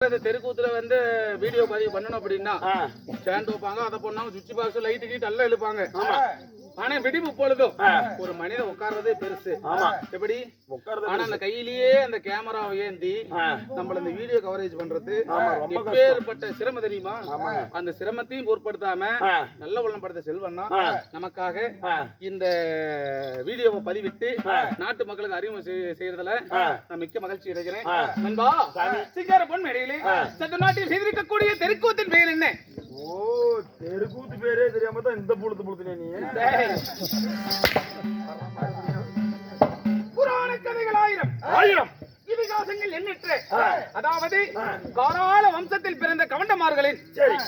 தெருக்கூத்துல வந்து வீடியோ பதிவு பண்ணணும் அப்படின்னா ஸ்டாண்ட் வைப்பாங்க, அதை பண்ணாங்க, சுவிட்ச் பாக்ஸ் லைட்டு கீட்டு எல்லாம் இழுப்பாங்க. ஆனா விடிவு பொழுதும் ஒரு மனிதன் உட்கார்றதே பெருசு. எப்படி ஆனா அந்த கையிலேயே அந்த கேமராவை ஏந்தி நம்மள இந்த வீடியோ கவரேஜ் பண்றது எப்பேற்பட்ட சிரமம் தெரியுமா? அந்த சிரமத்தையும் பொருட்படுத்தாம நல்ல உள்ளம் படுத்த செல்வன்னா நமக்காக இந்த வீடியோவை பதிவிட்டு நாட்டு மக்களுக்கு அறிமுகம் செய்யறதுல நான் மிக்க மகிழ்ச்சி அடைகிறேன். நண்பா, சிங்கார பொன் மேடையிலே சட்ட நாட்டில் செய்திருக்கக்கூடிய தெருக்கூத்தின் பெயர் என்ன? ஓ, தெருக்கூத்து பேரே தெரியாம தான் இந்த புழுத்து புழுத்துனே நீ. புராண கதைகள் ஆயிரம் இதிகாசங்கள் எண்ணற்ற, அதாவது காராள வம்சத்தில் பிறந்த கவண்டமார்களின்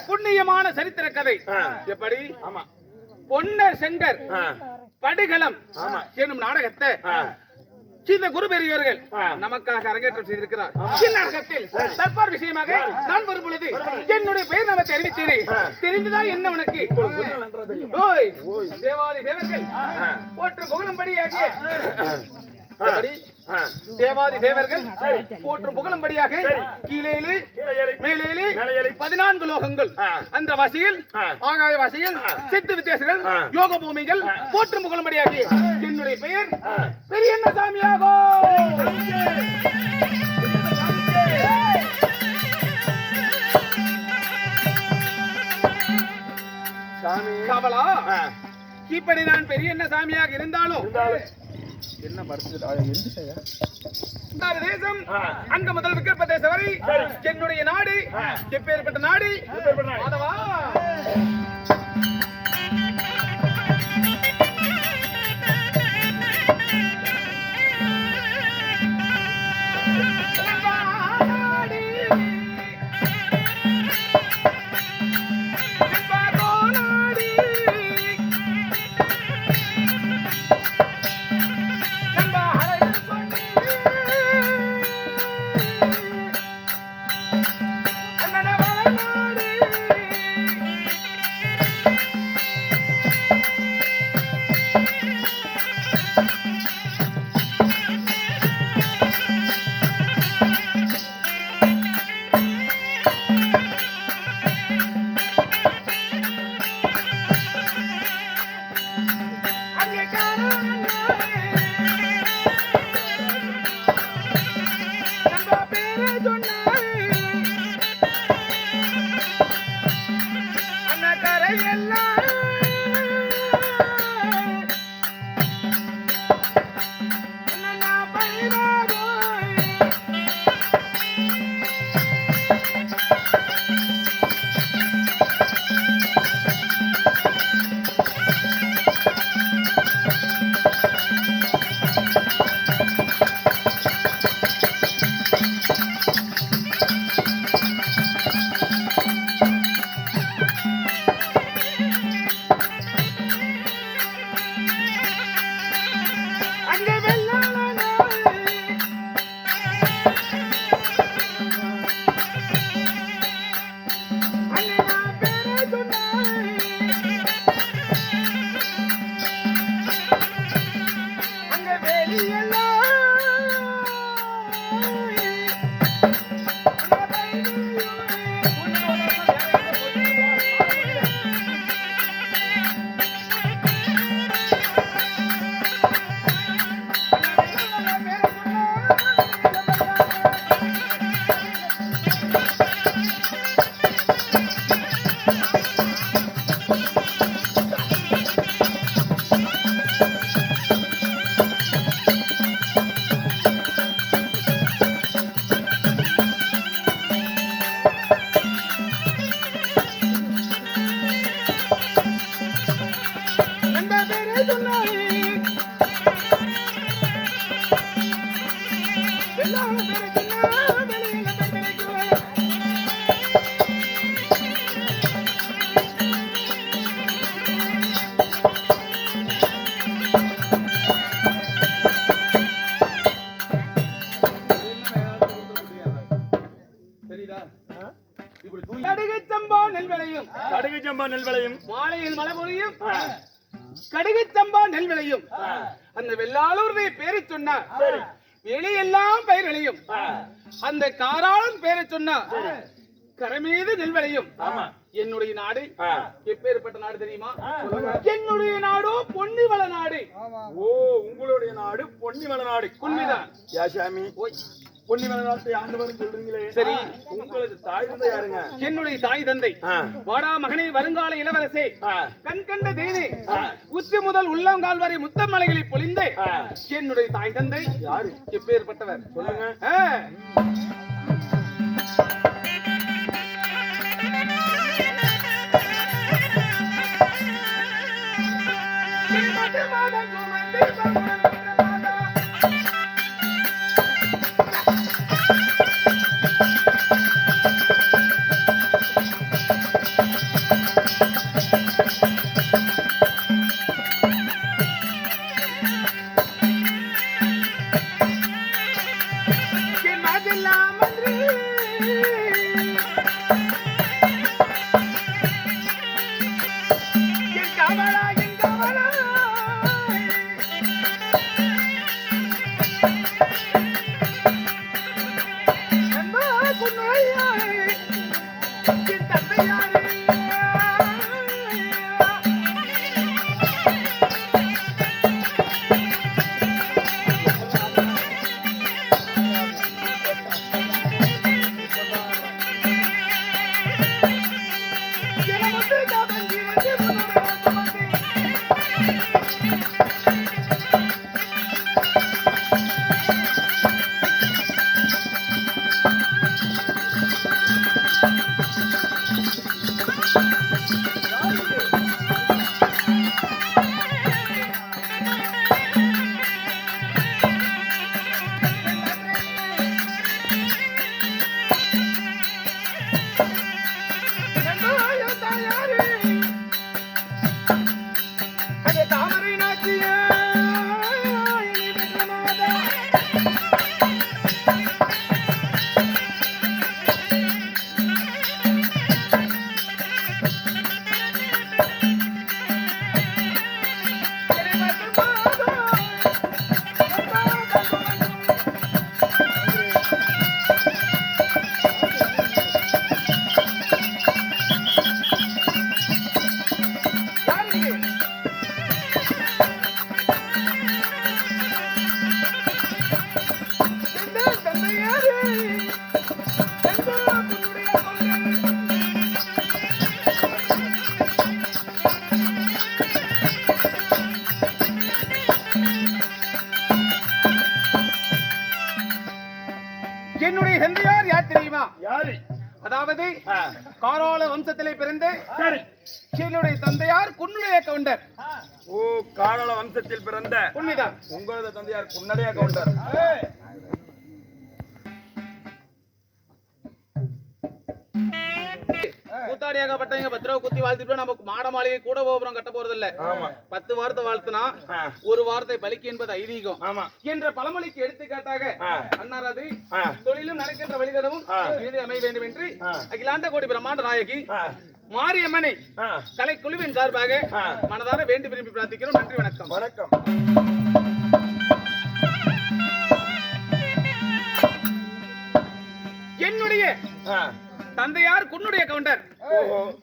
புண்ணியமான சரித்திர கதை. எப்படி பொன்னர் செங்கர் படுகளம் என்னும் நாடகத்தை இந்த குரு பெரியவர்கள் நமக்காக அரங்கேற்றம் செய்திருக்கிறார். இந்நாடகத்தில் தற்பார் விஷயமாக நான் வரும் பொழுது என்னுடைய பெயர் நம்ம தெரிவித்தேன். தெரிந்துதான் என்ன உனக்கு? தேவாதி தேவர்கள் போற்று புகழும்படியாகிய தேவாதி தேவர்கள் போற்றும் புகழும்படியாக கீழேலு மேலேலு 14 லோகங்கள், அந்த வாசியில் ஆகாய வாசியில் சித்து வித்தியாசங்கள் யோக பூமிகள் போற்றும் புகழும்படியாக என்னுடைய பெயர் பெரியண்ண சாமியாகோ. கவலா, இப்படி நான் பெரியண்ண சாமியாக இருந்தாலும் என்ன தேசம் அங்க முதல் விக்கிரப்ப தேசம் வரை என்னுடைய நாடு எப்பேற்பட்ட நாடு மாதவா. கடுகு சம்பா நெல் விளையும் மாலையில் மழை பொழியும் கடுகு சம்பா நெல் விளையும். அந்த வெள்ளாளூர் பேரை சொன்னார் வெளியெல்லாம் பயிர் விளையும். அந்த காராளன் பேரை சொன்னா கரமீது நெல்வளையும். என்னுடைய நாடு எப்பேற்பட்ட நாடு தெரியுமா? என்னுடைய நாடோ பொன்னிவள நாடு. ஓ, உங்களுடைய நாடு பொன்னிவள நாடு. உண்மைதான். யா சாமி, பொன்னிவள நாட்டை ஆண்டவர் சொல்றீங்களே, சரி, உங்களுக்கு தாய் தந்தை யாருங்க? என்னுடைய தாய் தந்தை வாடா மகனே, வருங்கால இளவரசே, கண் கண்ட தேனே, உச்சி முதல் உள்ளங்கால் வரை முத்தமலைகளை பொழிந்து என்னுடைய தாய் தந்தை யாரு எப்பேற்பட்டவர் சொல்லுங்க. என்னுடைய தந்தையார் யார் தெரியுமா? யாரு? அதாவது காராள வம்சத்திலே பிறந்து என்னுடைய தந்தையார் குன்னுடைய கவுண்டர். ஓ, காராள வம்சத்தில் பிறந்த உண்மைதான். உங்களது தந்தையார் குன்னடைய கவுண்டர். கூத்தாடியாகப்பட்டவங்க 10 ரூபா குத்தி வாழ்த்துட்டு நமக்கு மாட மாளிகை கூட கோபுரம் கட்ட போறது இல்ல. 10 வார்த்தை வாழ்த்துனா ஒரு வார்த்தை பலிக்கு என்பது ஐதீகம் என்ற பழமொழிக்கு எடுத்துக்காட்டாக அன்னாரது தொழிலும் நடக்கின்ற வழிதடவும் அமைய வேண்டும் என்று அகிலாண்ட கோடி பிரம்மாண்ட நாயகி மாரியம்மனை கலைக்குழுவின் சார்பாக மனதார வேண்டி விரும்பி பிரார்த்திக்கிறோம். நன்றி, வணக்கம். வணக்கம். என்னுடைய தந்தையார் குன்னுடைய கவுண்டர்,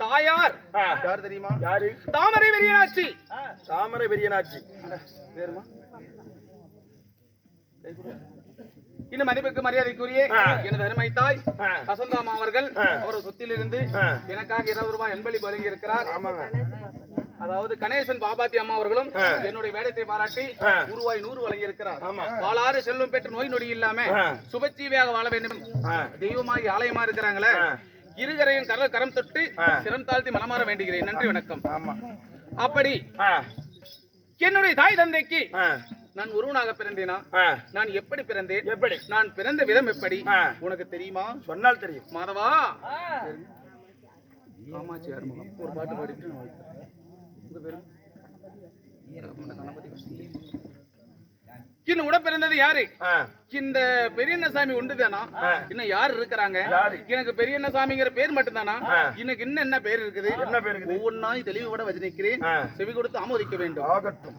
தாயார் யார் தெரியுமா? யாரு? தாமரை வெறியனாச்சி. தாமரை வெறியனாச்சி. இந்த மதிப்புக்கு மரியாதைக்குரிய எனது அருமை தாய் வசந்தாமா அவர்கள் அவரது சொத்திலிருந்து எனக்காக 20 ரூபாய் என்பளி வழங்கி இருக்கிறார். அதாவது கணேசன் பாபாத்தி அம்மா அவர்களும் என்னுடைய வேடத்தை பாராட்டி ரூபாய் 100 வழங்கி இருக்கிறார். வாழாறு செல்வம் பெற்று நோய் நொடி இல்லாம சுபஜீவியாக வாழ வேண்டும் தெய்வமாகி ஆலயமா இருக்கிறாங்களே, இருகரையும் கரம் தொட்டு சிரம் தாழ்த்தி மனமாற வேண்டுகிறேன். நன்றி, வணக்கம். அப்படி என்னுடைய தாய் தந்தைக்கு நான் ஒருவனாக பிறந்தேனா? நான் எப்படி பிறந்தேன்? எப்படி நான் பிறந்த விதம் எப்படி உனக்கு தெரியுமா? சொன்னால் தெரியும். மாதவா, காமாட்சி அருமகம் ஒரு பாட்டு பாடிட்டு இன்னும் உட பிறந்தது யாரு? இந்த பெரியண்ணசாமி உண்டுதானா? இன்னும் யாரு இருக்கிறாங்க? எனக்கு பெரியண்ணசாமிங்கிற பேர் மட்டும்தானா? இன்னைக்கு இன்னும் என்ன பேர் இருக்குது? என்ன பேர்? ஒவ்வொன்னாய் தெளிவோட வச்சிருக்கிறேன், செவி கொடுத்து ஆமோதிக்க வேண்டும். ஆகட்டும்.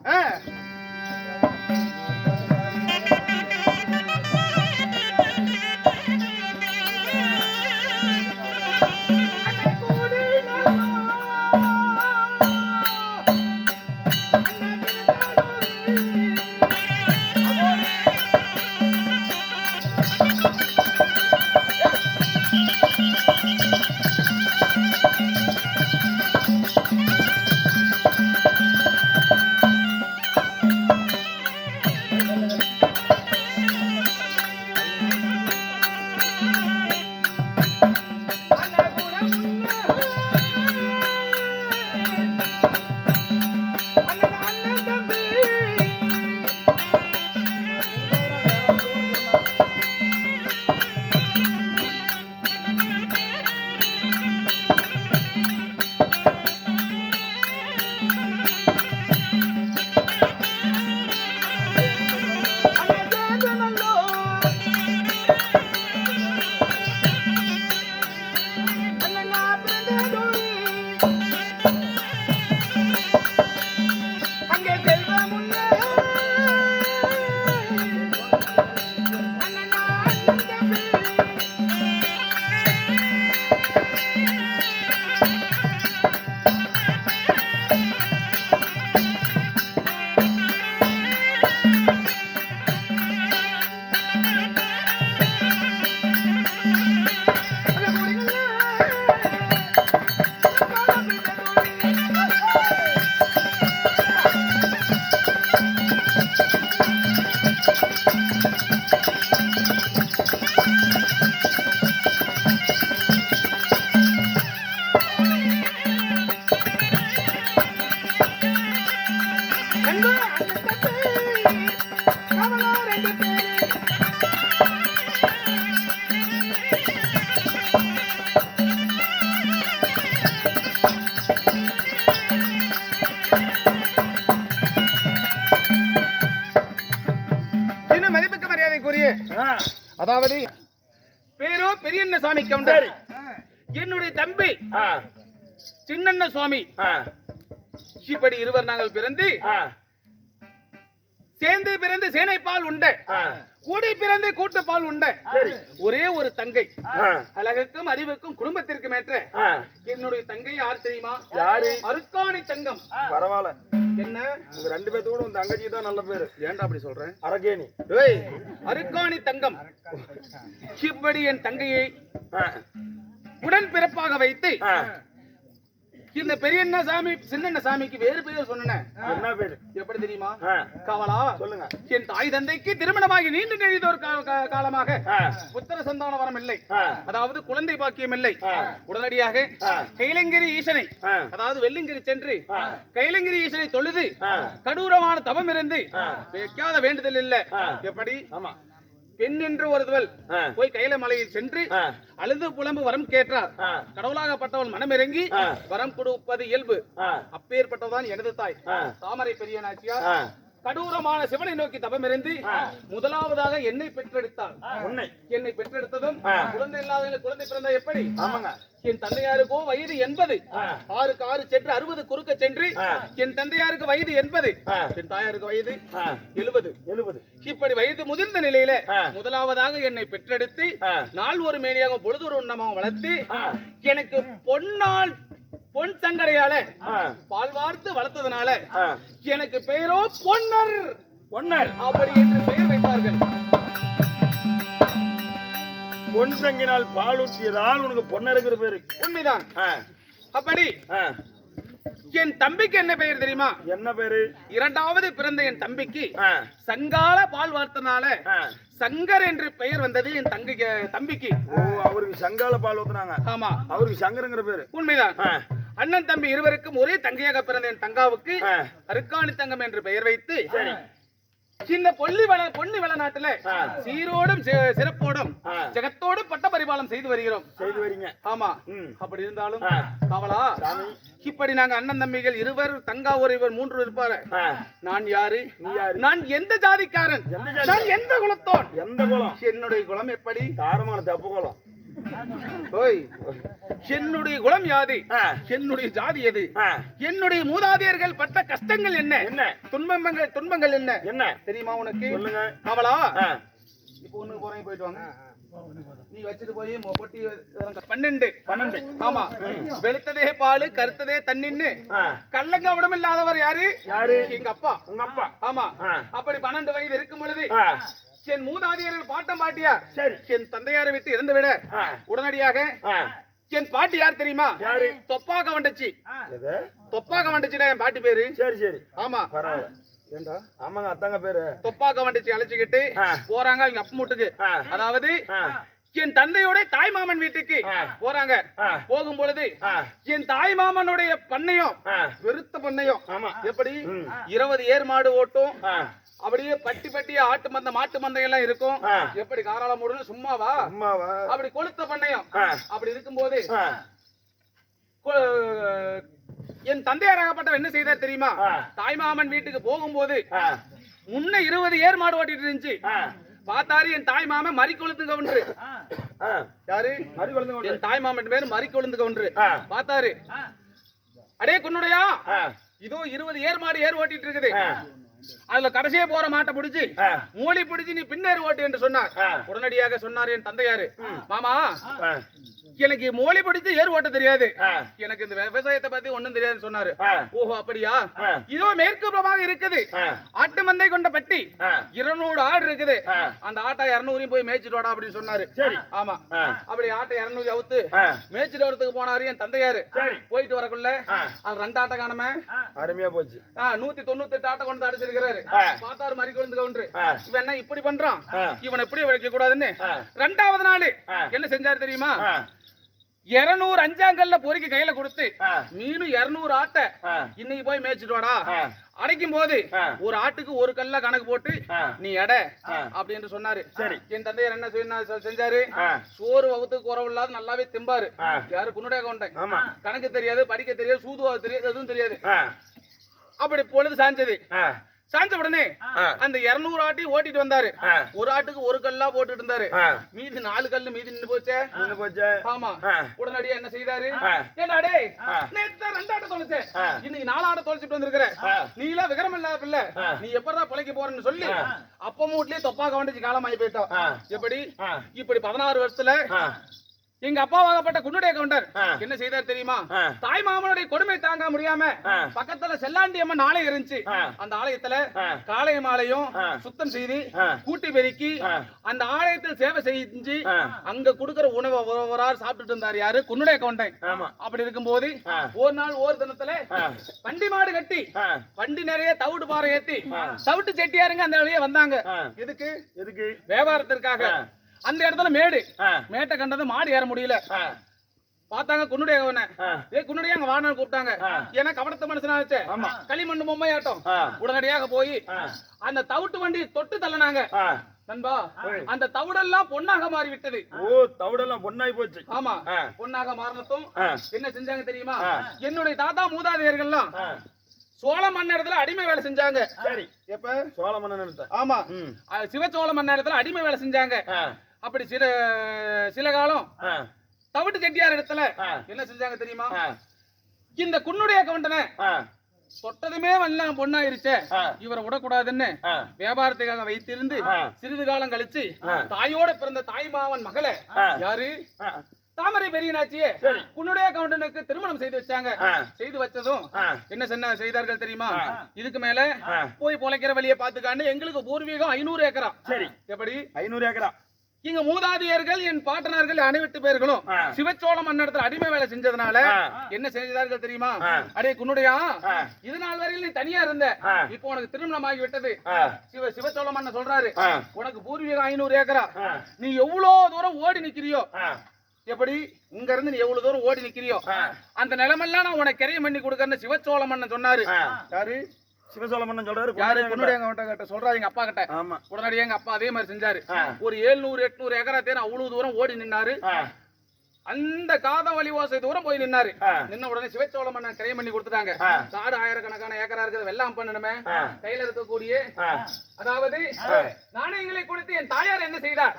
அதாவது பேரோ பெரியண்ண சாமி கவுண்டர், என்னுடைய தம்பி சின்னண்ண சுவாமி. இப்படி இருவர் நாங்கள் பிறந்து சேர்ந்து பிறந்து சேனை பால் உண்ட, கூடி பிறந்து கூட்டு பால் உண்ட ஒரே ஒரு தங்கை. அழகுக்கும் அறிவுக்கும் குடும்பத்திற்கும் ஏற்ற என்னுடைய தங்கை யார் தெரியுமா? யாரு? அருக்காணி தங்கம். பரவாயில்ல. என்ன உங்க 2 பேத்தோட உங்க தங்கச்சி தான் நல்ல பேரு. ஏன்டா அப்படி சொல்றேன்? அரகேணி. ஏய், அருக்காணி தங்கம். இப்படி என் தங்கையை உடன் பிறப்பாக வைத்து இந்த பெரியண்ண சாமி சின்னண்ண சாமிக்கு வேறு பேர் சொன்னேன். என்ன பேரு? எப்படி தெரியுமா? காவலா. சொல்லுங்க. என் தாய் தந்தைக்கு திருமணமாகி நீண்டு நெடிதோர் காலமாக புத்திர சந்தான வரம் இல்லை, அதாவது குழந்தை பாக்கியம் இல்லை. உடனடியாக கைலங்கிரி ஈசனை, அதாவது வெள்ளிங்கிரி சென்று கைலங்கிரி ஈசனை தொழுது கடூரமான தவம் இருந்து வைக்காத வேண்டுதல் இல்லை. எப்படி? பெண் என்று ஒருவள் போய் கைல மலையில் சென்று அழுது புலம்பு வரம் கேட்டார். கடவுளாகப்பட்டவள் மனமிறங்கி வரம் கொடுப்பது இயல்பு. அப்பேற்பட்டதான் எனது தாய் தாமரை பெரிய நாச்சியார் கடூரமான சிவனை நோக்கி தவமிருந்து முதலாவதாக என்னை பெற்றெடுத்தாள். என்னை பெற்றெடுத்ததும் குழந்தை இல்லாத குழந்தை பிறந்த எப்படி? என் தந்தையாருக்கோ வயது 80, 6க்கு 6 சென்று 60 குறுக்க சென்று என் தந்தையாருக்கு வயது 80, என் தாயாருக்கு வயது 70. இப்படி வயது முதிர்ந்த நிலையில முதலாவதாக என்னை பெற்றெடுத்து நாள் ஒரு மேனியாக பொழுது ஒரு உண்ணமாக வளர்த்து எனக்கு பொன் சங்கடையால பால் வார்த்து வளர்த்ததுனால எனக்கு பெயரோ பொன்னர் அப்படி என்று பெயர் வைத்தார்கள். பொன் சங்கினால் பால் ஊற்றியதால் உனக்கு பொன்னருங்கிற பேரு. உண்மைதான். அப்படி என் தம்பிக்கு என்ன பெயர் தெரியுமா? என்ன பேரு? இரண்டாவது பிறந்த என் தம்பிக்கு சங்கால பால் வார்த்தனால சங்கர் என்று பெயர் வந்தது என் தம்பிக்கு. அவருக்கு சங்கால பால் ஊத்துனாங்க. ஆமா, அவருக்கு சங்கருங்கிற பேரு. உண்மைதான். அண்ணன் தம்பி இருவருக்கும் ஒரே தங்கையாக பிறந்த என் தங்காவுக்கு அருக்காணி தங்கம் என்று பெயர் வைத்து சின்ன பொன்னி வளநாட்டுல சீரோடும் சிறப்போடும் ஜெகத்தோடும் பட்ட பரிபாலம் செய்து வரீங்க. ஆமா. அப்படி இருந்தாலும் காவலா, இப்படி நாங்க அண்ணன் தம்பிகள் இருவர், தங்கா ஒருவர் 3 இருப்பாரு. நான் யாரு? நான் எந்த ஜாதிக்காரன்? நான் எந்த குலத்தோன்? எந்த குலம்? என்னுடைய குலம் எப்படி? தாரமான தப்பு குலம். என்னுடைய குலம் யாது? என்னுடைய ஜாதி எது? என்னுடைய மூதாதையர்கள் பட்ட கஷ்டங்கள் என்ன? துன்பங்கள் என்ன தெரியுமா உனக்கு? சொல்லுங்க. அவளா இப்போ ஒண்ணு போறேன், போயிட்டு வாங்க. நீ வச்சிட்டு போய் பொட்டி 12. ஆமா. வெளுத்ததே பாலு கருத்ததே தண்ணின்னு கள்ளங்க விடம் இல்லாதவர் யாரு? எங்க அப்பா. உங்க அப்பா? ஆமா. அப்படி 12 வயது இருக்கும் பொழுது என் மூதாதையர்கள் பாட்டம் பாட்டியா என் தந்தையாரை விட்டு இறந்து விட உடனடியாக என் பாட்டி யார் தெரியுமா? தொப்பாக வண்டச்சி. என் பாட்டி பேரு. சரி. ஆமா. ஏண்டா? ஆமாங்க, அத்தாங்க பேரு. தொப்பாக வண்டச்சி அழைச்சுக்கிட்டு போறாங்க எங்க அப்பா வீட்டுக்கு. அதாவது என் தந்தையோட தாய் மாமன் வீட்டுக்கு போறாங்க. போகும் பொழுது என் தாய் மாமனுடைய பண்ணையும் வெறுத்த பண்ணையும் எப்படி 20 ஏர் மாடு ஓட்டும், அப்படியே பட்டியா ஆட்டு மந்த மாட்டு மந்தை எல்லாம் இருக்கும். எப்படி காராள மூடுன்னு சும்மாவா? அப்படி கொளுத்த பண்ணையும். அப்படி இருக்கும்போது என் தந்தையாராகப்பட்டவர் என்ன செய்தார் தெரியுமா? தாய்மாமன் வீட்டுக்கு போகும்போது முன்ன 20 ஏர் மாடு ஓட்டிட்டு இருந்துச்சு. பார்த்தாரு என் தாய் மாமன் மறி கொழுந்து கவுன்று. யாரு? என் தாய் மாமன் பேரு மறி கொழுந்து கவுன்று. பார்த்தாரு, அடே குன்னுடையா, இதோ 20 ஏர் மாடு ஏர் ஓட்டிட்டு இருக்குது, அதுல கடைசியே போற மாட்டை பிடிச்சு மூலி பிடிச்சு நீ பின்னேறு ஓட்டு என்று சொன்னார். உடனடியாக சொன்னார் என் தந்தையாரு, மாமா எனக்கு மூலி பிடிச்சு ஏறு ஓட்ட தெரியாது, எனக்கு இந்த விவசாயத்தை பத்தி ஒண்ணும் தெரியாதுன்னு சொன்னாரு. ஓஹோ அப்படியா? இதோ மேற்கு புறமாக இருக்குது ஆட்டு மந்தை கொண்ட பட்டி, 200 ஆடு இருக்குது, அந்த ஆட்டை 200 போய் மேய்ச்சிட்டு வாடா அப்படின்னு சொன்னாரு. ஆமா. அப்படி ஆட்டை 200 அவுத்து மேய்ச்சிட்டு வரதுக்கு போனாரு என் தந்தையாரு. போயிட்டு வரக்குள்ள அது 2 ஆட்டை காணாம அருமையா போச்சு. 198 ஆட்டை கொண்டு அடிச்சிருக்கிறாரு. பார்த்தாரு மறி கொழுந்து கவுன்று, இவன் என்ன இப்படி பண்றான், இவன் எப்படி வைக்க கூடாதுன்னு 2வது நாள் என்ன செஞ்சாரு தெரியுமா? 200 அஞ்சாங்கல்ல பொறுக்கி கையில கொடுத்து மீனும் 200 ஆட்டை இன்னைக்கு போய் மேய்ச்சிட்டு வாடா. அடைக்கும் போது ஒரு ஆட்டுக்கு 1 கல்ல கணக்கு போட்டு நீ எடை அப்படின்னு சொன்னாரு. என் தந்தையர் என்ன செஞ்சாரு? சோறு வகுத்துக்கு குறவு இல்லாத நல்லாவே திம்பாரு. யாரு? குன்னுடைய கொண்டேன். கணக்கு தெரியாது, படிக்க தெரியாது, சூதுவாக தெரியாது, எதுவும் தெரியாது. அப்படி பொழுது சாஞ்சது. சாஞ்ச உடனே அந்த 200 ஆட்டி ஓட்டிட்டு வந்தாரு. ஒரு ஆட்டுக்கு ஒரு கல்லா போட்டுட்டு இருந்தாரு. மீதி 4 கல்லு மீதி நின்னு போச்சே. ஆமா. உடனடியா என்ன செய்தாரு? ஏண்டா டேய், நேத்து 2 ஆட்ட தொலைச்சே, இன்னைக்கு 4 ஆட்ட தொலைச்சிட்டு வந்திருக்கிற, நீ எல்லாம் விகரம் இல்லாத பிள்ளை, நீ எப்படா பிழைக்க போறன்னு சொல்லி அப்ப மூட்லயே தொப்பா கவனிச்சு காலமாயி போயிட்டோம். எப்படி இப்படி 16 வருஷத்துல எங்க அப்பாவாகப்பட்ட குன்னுடைய கவுண்டர் என்ன செய்தார் தெரியுமா? தாய் மாமனுடைய கொடுமை தாங்க முடியாம பக்கத்துல செல்லாண்டி அம்மன் ஆலயம் இருந்துச்சு. அந்த ஆலயத்துல காலை மாலையும் சுத்தம் செய்து கூட்டி பெருக்கி அந்த ஆலயத்தில் சேவை செஞ்சு அங்க கொடுக்கிற உணவை ஒவ்வொரு சாப்பிட்டுட்டு இருந்தார். யாரு? குன்னுடைய கவுண்டர். அப்படி இருக்கும் போது ஒரு நாள் ஒரு தினத்துல வண்டி மாடு கட்டி வண்டி நிறைய தவிடு பாறை ஏத்தி சவுட்டு செட்டியாருங்க அந்த வழியே வந்தாங்க. எதுக்கு? வியாபாரத்திற்காக. அந்த இடத்துல மேட்டை கண்டது மாடு ஏற முடியல. பார்த்தாங்க குன்னுடைய குன்னுடைய அங்க வாடனை கூப்பிட்டாங்க. ஏன்னா கவனத்த மனுஷனாச்சே, களிமண் பொம்மையாட்டம். உடனடியாக போய் அந்த தவிட்டு வண்டி தொட்டு தள்ளனாங்க. நண்பா, அந்த தவிடெல்லாம் பொன்னாக மாறி விட்டது. தவிடெல்லாம் பொன்னாகி போச்சு. ஆமா, பொன்னாக மாறினதும் என்ன செஞ்சாங்க தெரியுமா? என்னுடைய தாத்தா மூதாதையர்கள்லாம் சோழ மன்னரத்துல அடிமை வேலை செஞ்சாங்க. சரி, எப்ப? சோழ மன்னன். ஆமா, சிவச்சோழ மன்னரத்துல அடிமை வேலை செஞ்சாங்க. அப்படி சில காலம் தவிட்டு செட்டியார் இடத்துல என்ன செஞ்சாங்க தெரியுமா? இந்த குன்னுடைய கவுண்டனை தொட்டதுமே எல்லாம் பொண்ணாயிருச்சே, இவரை விடக்கூடாதுன்னு வியாபாரத்துக்காக வைத்திருந்து சிறிது காலம் கழிச்சு தாயோட பிறந்த தாய் மாவன் மகளை யாரு? தாமரை பெரியனாச்சியே குன்னுடைய கவுண்டனுக்கு திருமணம் செய்து வச்சாங்க. செய்து வச்சதும் என்ன செய்தார்கள் தெரியுமா? இதுக்கு மேல போய் பொழைக்கிற வழியை பார்த்துக்காண்டு எங்களுக்கு பூர்வீகம் 500 ஏக்கரா. சரி, எப்படி 500 ஏக்கரா? இங்க மூதாதையர்கள் என் பாட்டனார்கள் அனைவட்டு பேர்களும் சிவச்சோழ மன்னடத்துல அடிமை வேலை செஞ்சதுனால என்ன செய்தார்கள் தெரியுமா? அடே குன்னுடையா, இது நாள் வரையில் நீ தனியா இருந்த, இப்போ உனக்கு திருமணம் ஆகி விட்டது. சிவச்சோழ மன்னர் சொல்றாரு, உனக்கு பூர்வீகம் 500 ஏக்கரா, நீ எவ்வளவு தூரம் ஓடி நிக்கிறியோ, எப்படி இங்க இருந்து நீ எவ்வளவு தூரம் ஓடி நிக்கிறியோ அந்த நிலமெல்லாம் நான் உனக்கு கிரையம் பண்ணி கொடுக்கறேன்னு சிவச்சோழ மன்னன் சொன்னாரு. யாரு? சிவச்சோழ மன்னன் சொல்றாரு. யாரு? குன்னுடைய கிட்ட சொல்றாரு, எங்க அப்பா கிட்ட. உடனடியே எங்க அப்பா அதே மாதிரி செஞ்சாரு. ஒரு 700-800 ஏக்கரா தேர் அவ்வளவு தூரம் ஓடி நின்னாரு. அந்த காதவழி ஓசை தூரம் போய் நின்னாரு. நின்ன உடனே சிவச்சோழ மன்னன் கிரையம் பண்ணி கொடுத்துட்டாங்க. காடு ஆயிரக்கணக்கான ஏக்கரா இருக்குது, வெள்ளாம் பண்ணணுமே, கையில இருக்கக்கூடிய அதாவது நாணயங்களை கொடுத்து என் தாயார் என்ன செய்தார்?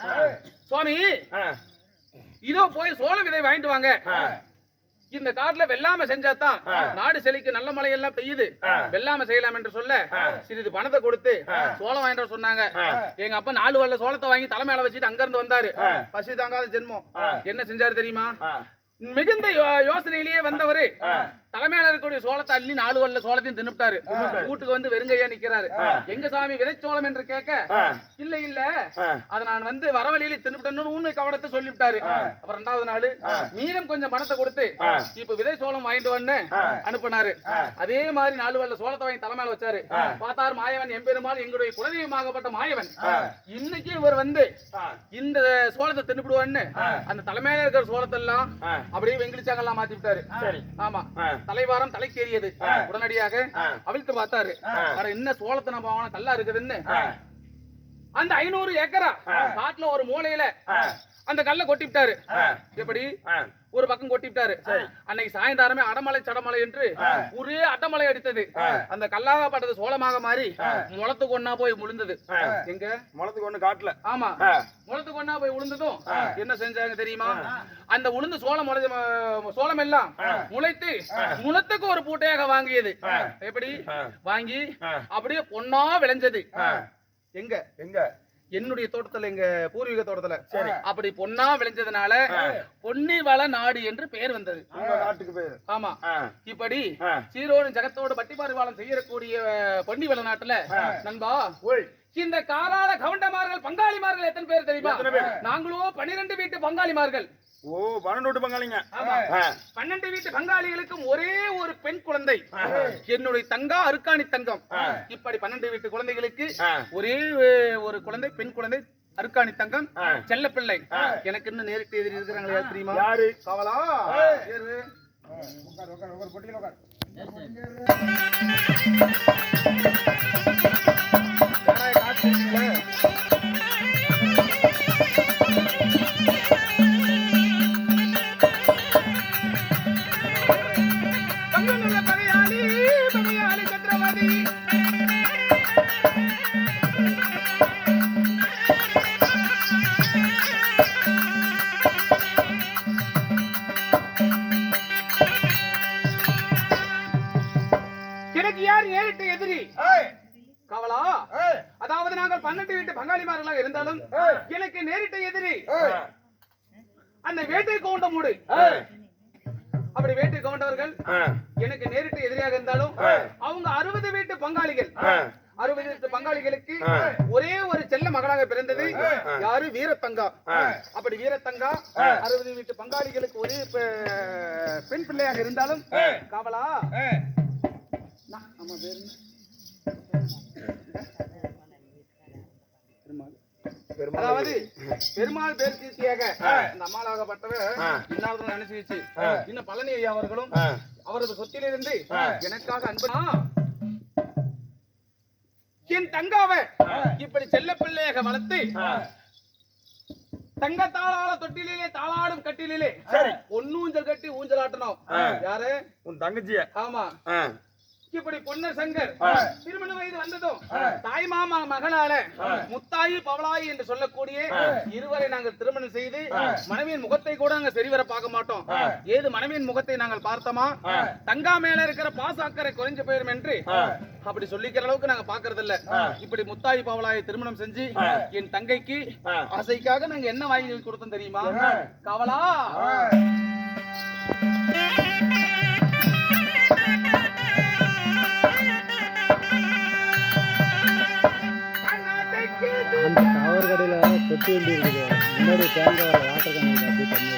சுவாமி, இதோ போய் சோள விதை வாங்கிட்டு வாங்க, இந்த காட்டுல வெள்ளாம செஞ்சாதான் நாடு செழிக்கு, நல்ல மழை எல்லாம் பெய்யுது, வெள்ளாம செய்யலாம் என்று சொல்ல சிறிது பணத்தை கொடுத்து சோளம் வாங்கிட்டு சொன்னாங்க. எங்க அப்பா 4 வல்ல சோளத்தை வாங்கி தலைமையில வச்சுட்டு அங்க இருந்து வந்தாரு. பசி தாங்காத ஜென்மம். என்ன செஞ்சாரு தெரியுமா? மிகுந்த யோசனையிலேயே வந்தவரு தலைமையில இருக்கக்கூடிய சோளத்தை அள்ளி 4 வல்ல சோளத்தையும் தின்னுட்டாரு. வீட்டுக்கு வந்து வெறுங்கையா நிக்கிறாரு. எங்க சாமி விதைச்சோளம் என்று கேட்க, இல்ல அதை நான் வந்து வரவழியில தின்னுட்டேன்னு உண்மை கவனத்தை சொல்லிவிட்டாரு. அப்புறம் 2வது நாள் மீதம் கொஞ்சம் பணத்தை கொடுத்து இப்ப விதை சோளம் வாங்கிட்டு வந்து அனுப்பினாரு. அதே மாதிரி 4 வல்ல சோளத்தை வாங்கி தலைமையில வச்சாரு. பார்த்தாரு மாயவன் எம்பெருமாள், எங்களுடைய குலதெய்வமாகப்பட்ட மாயவன், இன்னைக்கு இவர் வந்து இந்த சோளத்தை தின்னுடுவான்னு அந்த தலைமையில இருக்கிற சோளத்தை எல்லாம் அப்படியே வெங்கிலிச்சாங்கெல்லாம் மாத்தி விட்டாரு. ஆமா, தலைவாரம் தலைக்கேறியது. உடனடியாக அவிழ்த்து பார்த்தாரு, என்ன சோளத்தை நம்ம வாங்கின கல்லா இருக்குதுன்னு அந்த 500 ஏக்கரா காட்டுல ஒரு மூலையில அந்த கல்ல கொட்டிவிட்டாரு. எப்படி? ஒரு பக்கம் கொட்டிவிட்டாரு. அன்னைக்கு சாயந்தாரமே அடமலை சடமலை என்று ஒரே அடமலை அடித்தது. அந்த கல்லாகப்பட்டது சோளமாக மாறி முளத்துக்கு ஒண்ணா போய் விழுந்தது. எங்க? முளத்துக்கு ஒண்ணு காட்டுல. ஆமா, முளத்துக்கு ஒண்ணா போய் விழுந்ததும் என்ன செஞ்சாங்க தெரியுமா? அந்த உளுந்து சோளம் எல்லாம் முளைத்து முளத்துக்கு ஒரு பூட்டையாக வாங்கியது. எப்படி வாங்கி அப்படியே பொண்ணா விளைஞ்சது. எங்க? என்னுடைய தோட்டத்துல, எங்க பூர்வீக தோட்டத்துல. சரி, அப்படி பொன்னா விளைஞ்சதுனால பொன்னி வள நாடு என்று பெயர் வந்தது. நாட்டுக்கு பேர். ஆமா, இப்படி சீரோடு ஜகத்தோடு பட்டிபாரிவாளம் செய்யக்கூடிய பொன்னி வள நாட்டுல நண்பா இந்த காராள கவுண்டமார்கள் பங்காளிமார்கள் எத்தனை பேர் தெரியுமா? நாங்களோ 12 வீட்டு பங்காளிமார்கள். 12 பங்காளிங்க. 12 வீட்டு பங்காளிகளுக்கும் ஒரே ஒரு பெண் குழந்தை, என்னுடைய தங்கா அருக்காணி தங்கம். இப்படி 12 வீட்டு குழந்தைகளுக்கு ஒரே ஒரு குழந்தை, பெண் குழந்தை, அருக்காணி தங்கம், செல்ல பிள்ளை. எனக்கு இன்னும் நேரிட்டு எதிரி இருக்கிறாங்களா தெரியுமா? யாரு? காவலா. நாங்கள் 12 வீட்டு பங்காளிமார்களாக இருந்தாலும் எனக்கு நேரிட்ட எதிரி அந்த வேட்டை கவுண்டமூடு. அப்படி வேட்டை கவுண்டவர்கள் எனக்கு நேரிட்ட எதிரியாக இருந்தாலும் அவங்க 60 வீட்டு பங்காளிகள். 60 வீட்டு பங்காளிகளுக்கு ஒரே ஒரு செல்ல மகளாக பிறந்தது யாரு? வீரத்தங்கா. அப்படி வீரத்தங்கா 60 வீட்டு பங்காளிகளுக்கு ஒரே பெண் பிள்ளையாக இருந்தாலும் காவலா ஆமா பேரு அதாவது பெருமாள் பேர் கீர்த்தியாக இந்த அம்மாளாகப்பட்டவர் இன்னாவது நினைச்சு இன்னும் பழனி ஐயா அவர்களும் அவரது சொத்திலிருந்து எனக்காக அன்பு என் தங்காவை இப்படி செல்ல பிள்ளையாக வளர்த்து தங்க தாளாள தொட்டிலே தாளாடும் கட்டிலே பொன்னூஞ்சல் கட்டி ஊஞ்சல் ஆட்டணும். யாரு? உன் தங்கச்சிய. ஆமா. இப்படி பொன்னர் சங்கர் திருமண வயது வந்ததும் தாய் மாமா மகளால முத்தாயி பவளாயி என்று சொல்லக்கூடிய இருவரை நாங்கள் திருமணம் செய்து மனைவியின் முகத்தை கூட நாங்கள் சரிவர பார்க்க மாட்டோம். ஏது மனைவியின் முகத்தை நாங்கள் பார்த்தோமா தங்கா மேல இருக்கிற பாசாக்கரை குறைஞ்சு போயிரும் என்று அப்படி சொல்லிக்கிற அளவுக்கு நாங்க பாக்குறது இல்ல. இப்படி முத்தாயி பவளாயை திருமணம் செஞ்சு என் தங்கைக்கு ஆசைக்காக நாங்க என்ன வாங்கி கொடுத்தோம் தெரியுமா? கவலா அந்த டவர் கடையில கொட்டி வண்டி இருக்குது. முன்னாடி தேங்காய் வாட்டர் கண்ணு அப்படி பண்ணி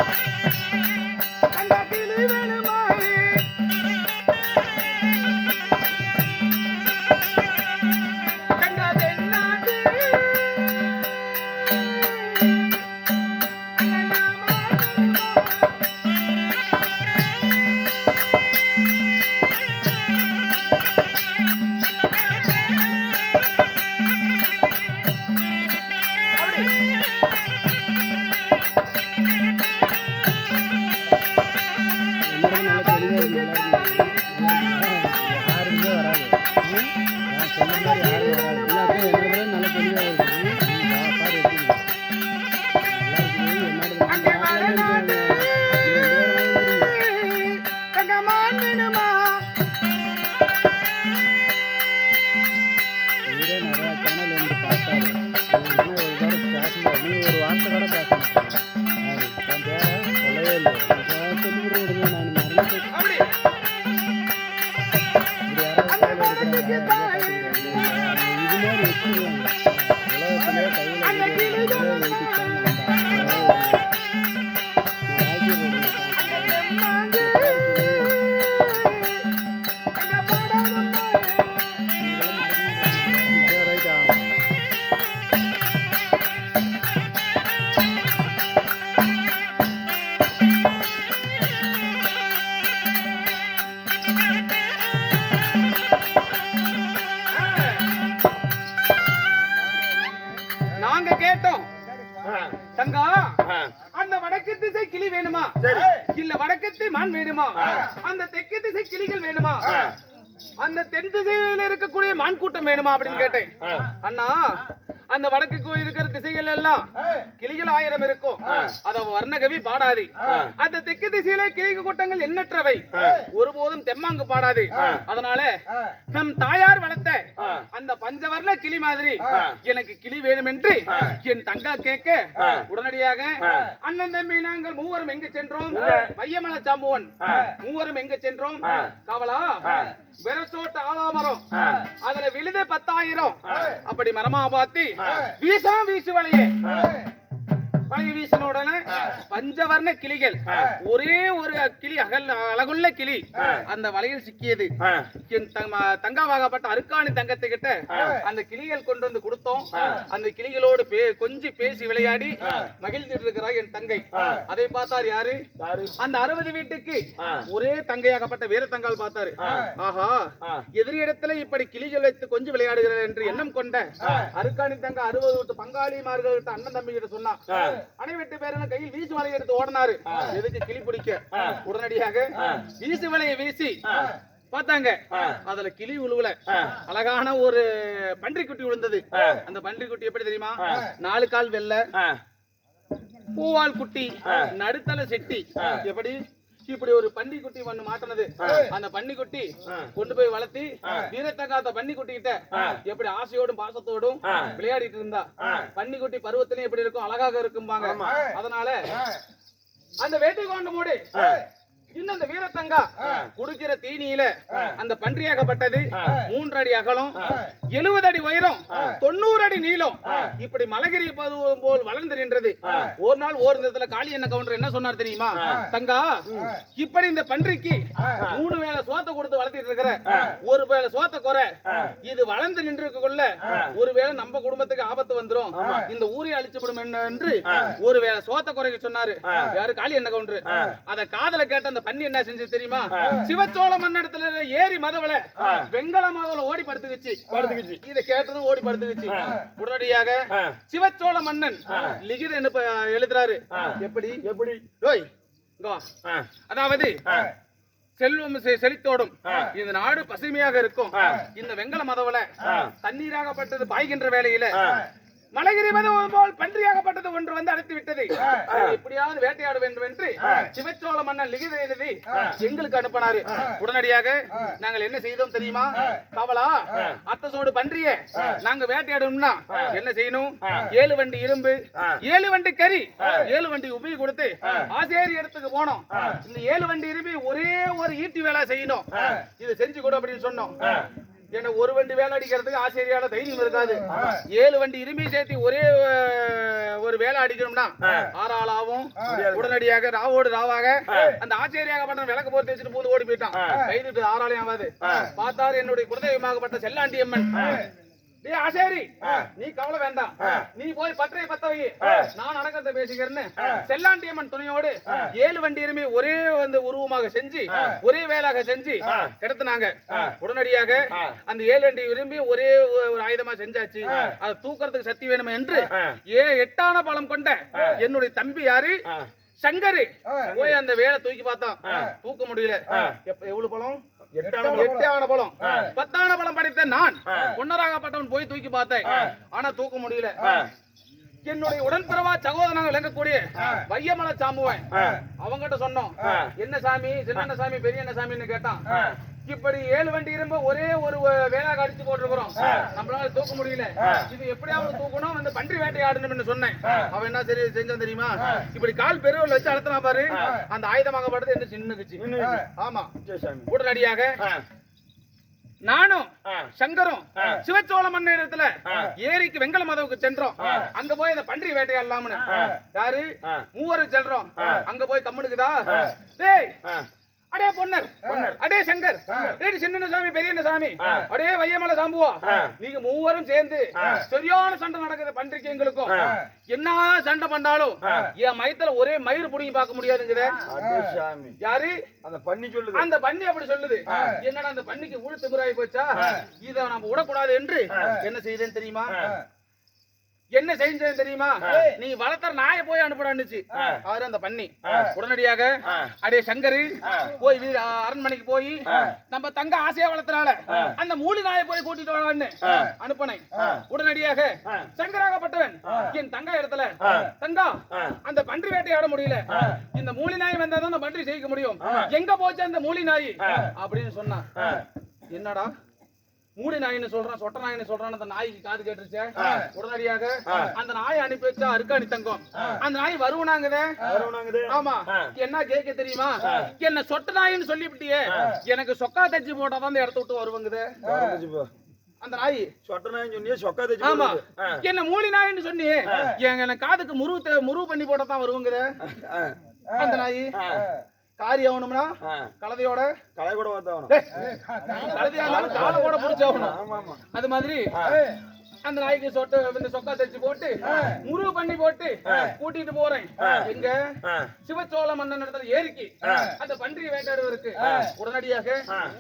அந்த வடக்கு திசை கிளி வேணுமா இல்ல வடக்கு திசை மான் வேணுமா அந்த தெற்கு திசை கிளிகள் வேணுமா அந்த தென் திசையில இருக்கக்கூடிய மான் கூட்டம் வேணுமா அப்படின்னு கேட்டேன். அண்ணா அந்த வடக்கு இருக்கிற திசைகள் எல்லாம் கிளிகள் 1000 இருக்கும். அத வர்ணகவி பாடாது. அந்த தெற்கு திசையில கிளிகள் கூட்டங்கள் எண்ணற்றவை. ஒருபோதும் தெம்மாங்கு பாடாது. அதனால நம் தாயார் வளர்த்த அந்த பஞ்சவர்ண கிளி மாதிரி எனக்கு கிளி வேணும் என்று என் தங்கா கேட்க உடனடியாக அண்ணன் தம்பி நாங்கள் மூவரும் எங்க சென்றோம்? வையமல சாம்புவன் மூவரும் எங்க சென்றோம்? காவலா வெரசோட்டு ஆலாமரம் அதுல விழுது 10,000 அப்படி மரமா பார்த்து வீசா வீசு வலையே வலையை வீசின உடனே பஞ்சவர்ண கிளிகள் ஒரே ஒரு கிளி அழகுள்ள கிளி அந்த வலையில் சிக்கியது. என் தங்கமாகப்பட்ட அருக்காணி தங்கத்தை கிட்ட அந்த கிளிகள் கொண்டு வந்து கொடுத்தோம். அந்த கிளிகளோடு கொஞ்சம் பேசி விளையாடி மகிழ்ந்துட்டு இருக்கிறார் என் தங்கை. அதை பார்த்தார் யாரு? அந்த 60 வீட்டுக்கு ஒரே தங்கையாகப்பட்ட வீர தங்கால் பார்த்தாரு. ஆஹா, எதிரி இடத்துல இப்படி கிளிகள் வைத்து கொஞ்சம் விளையாடுகிறார் என்று எண்ணம் கொண்ட அருக்காணி தங்க 60 வீட்டு பங்காளிமார்கள் அண்ணன் தம்பி கிட்ட சொன்னா அனைவெட்டு பேரும் கையில் வீசு வலையை எடுத்து ஓடினாரு. எதுக்கு? கிளி பிடிக்க. உடனடியாக வீசு வலையை வீசி பார்த்தாங்க. அதுல கிளி உழுவுல அழகான ஒரு பன்றிக்குட்டி விழுந்தது. அந்த பன்றிக்குட்டி எப்படி தெரியுமா? 4 கால் வெள்ளை, பூவால் குட்டி, நடுத்தல செட்டி. எப்படி? இப்படி ஒரு பன்னிக்குட்டி ஒண்ணு மாட்டினது. அந்த பன்னிக்குட்டி கொண்டு போய் வளர்த்தி வீரத்தங்காத்த பன்னிக்குட்டி கிட்ட எப்படி ஆசையோடும் பாசத்தோடும் விளையாடிட்டு இருந்தா. பன்னிக்குட்டி பருவத்திலையும் எப்படி இருக்கும், அழகாக இருக்கும்பாங்க. அதனால அந்த வேட்டை கொண்டு மூடி இன்னும் அந்த வீரத்தங்கா குடுக்கிற தீனியில அந்த பன்றியாகப்பட்டது 3 அடி அகலம், 70 அடி உயரம், 90 அடி நீளம், இப்படி மலைகிரி பருவம் போல் வளர்ந்து நின்றது. ஒரு நாள் ஒரு நேரத்துல காளி என்ன கவுண்டர் என்ன சொன்னார் தெரியுமா? தங்கா, இப்படி இந்த பன்றிக்கு 3 வேளை சோத்தை கொடுத்து வளர்த்திட்டு இருக்கிற, ஒரு வேளை சோத்தை குறை, இது வளர்ந்து நின்றுக்குள்ள ஒருவேளை நம்ம குடும்பத்துக்கு ஆபத்து வந்துரும், இந்த ஊரை அழிச்சுவிடும் என்று ஒரு வேளை சோத்தை குறைக்க சொன்னாரு. யாரு? காளி என்ன கவுண்டர். அத காதல கேட்ட அந்த பன்னி என்ன செஞ்சு தெரியுமா? சிவச்சோழ மன்னடத்துல ஏறி மதவள வெங்கல மதவள ஓடி படுத்துக்கிச்சு. இத கேட்டதும் ஓடி படுத்துக்கிச்சு. உடனடியாக சிவச்சோழ மன்னன் லிகித எழுதுறாரு. எப்படி எப்படி ஓய் அதாவது செல்வம் செழித்தோடும் இந்த நாடு பசுமையாக இருக்கும். இந்த வெங்கல மதவள தண்ணீராகப்பட்டது பாய்கின்ற வேளையில மலைகிரி மதம் போல் பன்றியாகப்பட்டது ஒன்று வந்து அடைத்து விட்டது. எப்படியாவது வேட்டையாட வேண்டும் என்று சிவச்சோழ மன்னன் லிகித எழுதி எங்களுக்கு அனுப்பினாரு. உடனடியாக நாங்கள் என்ன செய்தோம் தெரியுமா? கவலா அத்தசோடு பன்றிய நாங்க வேட்டையாடணும்னா என்ன செய்யணும்? 7 வண்டி இரும்பு, 7 வண்டி கறி, 7 வண்டி உபி கொடுத்து ஆசேரி இடத்துக்கு போனோம். இந்த 7 வண்டி இரும்பி ஒரே ஒரு ஈட்டி வேலை செய்யணும். இது செஞ்சு கொடு அப்படின்னு சொன்னோம். என்ன ஒரு வண்டி வேலை அடிக்கிறதுக்கு ஆசிரியால தைரியம் இருக்காது. 7 வண்டி இரும்பி சேர்த்து ஒரே ஒரு வேலை அடிக்கணும்னா 6 ஆள் ஆகும். உடனடியாக ராவோடு ராவாக அந்த ஆச்சரியாகப்பட்ட விளக்கு போட்டு வச்சுட்டு பூந்து ஓடி போயிட்டான். கைதுட்டு 6 ஆளையும் ஆகாது. பார்த்தாரு என்னுடைய குலதெய்வமாகப்பட்ட செல்லாண்டி அம்மன். ஆசேரி, நீ கவலை வேண்டாம், நீ போய் பற்றையை பத்த வை, நான் அடக்கத்தை பேசிக்கிறேன்னு செல்லாண்டியம்மன் துணையோடு 7 வண்டி இரும்பி ஒரே வந்து உருவமாக செஞ்சு ஒரே வேலாக செஞ்சு கிடத்துனாங்க. உடனடியாக அந்த 7 வண்டி விரும்பி ஒரே ஒரு ஆயுதமா செஞ்சாச்சு. அதை தூக்குறதுக்கு சக்தி வேணும் என்று 8ஆன பலம் கொண்ட என்னுடைய தம்பி யாரு? சங்கரு போய் அந்த வேலை தூக்கி பார்த்தான். தூக்க முடியல. எவ்வளவு பலம்? 8ஆன பலம். 10ஆன பலம் படைத்த நான் பொன்னராகப்பட்டவன் போய் தூக்கி பார்த்தேன். ஆனா தூக்க முடியல. என்னுடைய உடன்பிறவா சகோதரனாக விளங்கக்கூடிய வையமலை சாம்புவன் அவங்கிட்ட சொன்னோம். என்ன சாமி, சின்ன சாமி, பெரிய என்ன சாமின்னு கேட்டான். இப்படி 7 வண்டி இரும்ப ஒரே ஒரு வேளாக அடிச்சு போட்டிருக்கிறோம், நம்மளால தூக்க முடியல, இது எப்படியாவது தூக்கணும், அந்த பன்றி வேட்டையாடணும்னு சொன்னேன். அவன் என்ன சரி செஞ்சான் தெரியுமா? இப்படி கால் பெருவில் வச்சு அழுத்தினா பாரு, அந்த ஆயுதமாகப்பட்டது என்ன சின்னுக்குச்சு. ஆமா, உடனடியாக நானும் சங்கரும் சிவச்சோழ மன்னிடத்துல ஏரிக்கு வெங்கல மதவுக்கு சென்றோம். அங்க போய் அந்த பன்றி வேட்டையாடலாம்னு யாரு 3 செல்றோம். அங்க போய் கம்முனுக்குதா, டேய் அடே பொன்னர், அடே சங்கர், அடே சின்ன சாமி, பெரிய சாமி, அடே வையமலை சாம்புவா, நீங்க 3 சேர்ந்து சரியான சண்டை நடக்குது பன்றிக்கு எங்களுக்கும். என்ன சண்டை பண்ணாலும் என் மயத்துல ஒரே மயிர் புடிங்கி பார்க்க முடியாதுங்குது. யாரு? அந்த பன்னி சொல்லுது. அந்த பன்னி அப்படி சொல்லுது. என்னடா அந்த பன்னிக்கு ஊழ திமிராயி போச்சா, இத நம்ம விடக்கூடாது என்று என்ன செய்தேன்னு தெரியுமா? என்ன செஞ்சேன்னு தெரியுமா? நீ வளர்த்த நாயை போய் அனுப்பிடான்னுச்சு அவரு அந்த பன்னி. உடனடியாக அடே சங்கரு, போய் அரண்மனைக்கு போய் நம்ம தங்க ஆசையா வளர்த்தனால அந்த மூலி நாயை போய் கூட்டிட்டு வரான்னு அனுப்பினேன். உடனடியாக சங்கராகப்பட்டவன் என் தங்க இடத்துல, தங்கா அந்த பன்றி வேட்டையாட முடியல, இந்த மூலி நாய் வந்தாதான் அந்த பன்றி செய்ய முடியும், எங்க போச்சு அந்த மூலி நாய் அப்படின்னு சொன்னான். என்னடா மூடி நாயின்னு சொல்றான், சொட்ட நாயின்னு சொல்றான், அந்த நாய்க்கு காது கேட்டுருச்சு. உடனடியாக அந்த நாயை அனுப்பி வச்சா அருக்காணி தங்கம். அந்த நாய் வருவனாங்குதே. ஆமா, என்ன கேட்க தெரியுமா? என்ன சொட்ட நாயின்னு சொல்லிவிட்டியே, எனக்கு சொக்கா தச்சு போட்டாதான் அந்த இடத்த விட்டு வருவங்குதே. அந்த நாய் சொட்ட நாயின்னு சொன்னியே, சொக்கா தச்சு. ஆமா, என்ன மூலி நாயின்னு சொன்னியே, எங்க காதுக்கு முருவு பண்ணி போட்டாதான் வருவங்குதே. அந்த நாய் காரி ஆகணும்னா கலதையோட கலை கூட காலை கூட முடிச்சாகணும். அது மாதிரி அந்த நாய்க்கு சொக்கா தச்சு போட்டு முருகு பண்ணி போட்டு கூட்டிட்டு போறேன். எங்க சிவச்சோழ மன்னன் இடத்துல ஏரிக்கு அந்த பன்றி வேட்டையாடுவதற்கு. உடனடியாக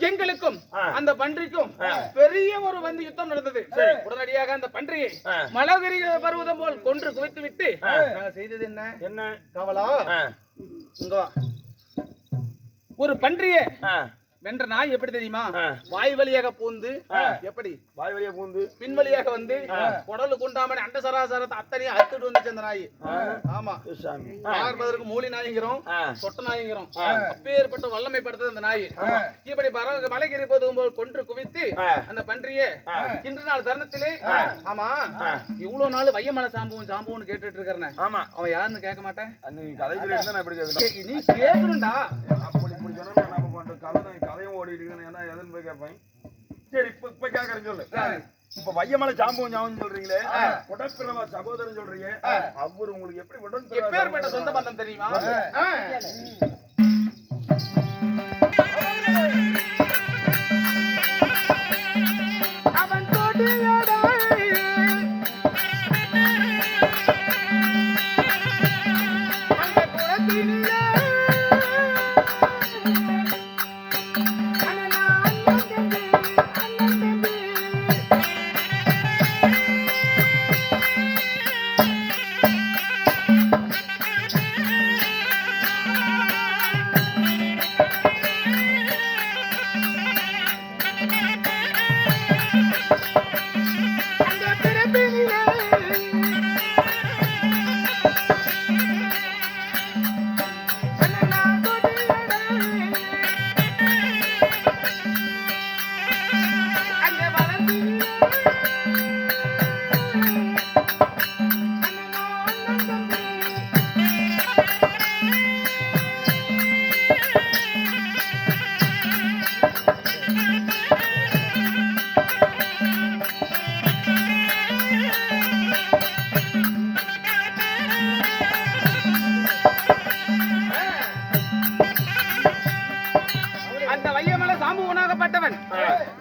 எங்களுக்கும் அந்த பன்றிக்கும் பெரிய ஒரு வந்து யுத்தம் நடந்தது. உடனடியாக அந்த பன்றியை மலகிரி பருவதம் போல் கொன்று குவித்து விட்டு நாங்க செய்தது என்ன? கவலா, இங்க ஒரு பன்றிய வென்ற நாய் எப்படி தெரியுமா? வாய் வழியாக பூந்து எப்படி வாய் வழியா பூந்து பின் வழியாக வந்து குடலு குண்டாமணி அண்ட சராசரத்தை அத்தனையும் அறுத்துட்டு வந்துச்சு அந்த நாய். ஆமா, பார்ப்பதற்கு மூலி நாய்ங்கிறோம், சொட்ட நாய்ங்கிறோம். அப்பேற்பட்ட வல்லமை படுத்தது அந்த நாய். இப்படி மலைக்கறி போதும் கொன்று குவித்து அந்த பன்றியே இன்று நாள் தருணத்திலே, ஆமா இவ்வளவு நாள் வையமலை சாம்புன்னு கேட்டுட்டு இருக்கிறேன். ஆமா, அவன் யாருன்னு கேட்க மாட்டேன். கதை சொல்லிட்டு நான் எப்படி கேட்கணும்? நீ கேட்கணும்டா. அப்படி இப்படி சொன்னா நம்ம பண்ற கதையும் ஓடிட்டு இருக்கேன். ஏன்னா எதுன்னு போய் கேட்பேன். சரி, இப்ப கேட்கறேன்னு சொல்லு. இப்ப வையமலை சாம்பவன் ஞாபகம் சொல்றீங்களே, உடற்பிறவா சகோதரன் சொல்றீங்க, அவரு உங்களுக்கு எப்படி எப்பேற்பட்ட சொந்த பந்தம் தெரியுமா? அவன் கொடியடா அந்த குலத்தினிலே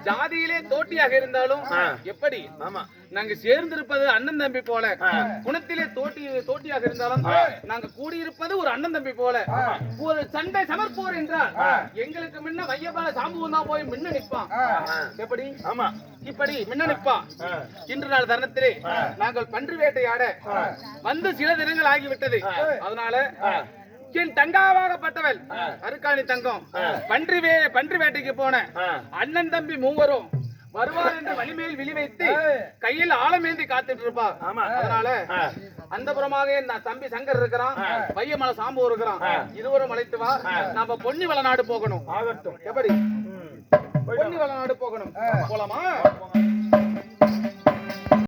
ஜாதியிலே தோட்டியாக இருந்தாலும் எப்படி நாங்க சேர்ந்திருப்பது அண்ணன் தம்பி போல, குணத்திலே தோட்டியாக இருந்தாலும் நாங்க கூடியிருப்பது ஒரு அண்ணன் தம்பி போல. ஒரு சண்டை சமர்ப்போர் என்றால் எங்களுக்கு முன்ன வையமலை சாம்புவன் தான் போய் முன்ன நிற்பான். எப்படி? ஆமா, இப்படி முன்ன நிற்பான். இன்று நாள் தருணத்திலே நாங்கள் பன்றி வேட்டையாட வந்து சில தினங்கள் ஆகிவிட்டது. அதனால என் தங்காவாகப்பட்டவள் அருக்காணி தங்கம் பன்றி வேட்டைக்கு போன அண்ணன் தம்பி மூவரும் வருவார் என்று வலிமேல் விழி வைத்து கையில் ஆழமேந்தி காத்துட்டு இருப்பார். அதனால அந்த புறமாக என் தம்பி சங்கர் இருக்கிறான், வையமலை சாம்பு இருக்கிறான். இருவரும் அழைத்து வா, நாம பொன்னி வளநாடு போகணும். எப்படி? பொன்னி வளநாடு போகணும். போலாமா?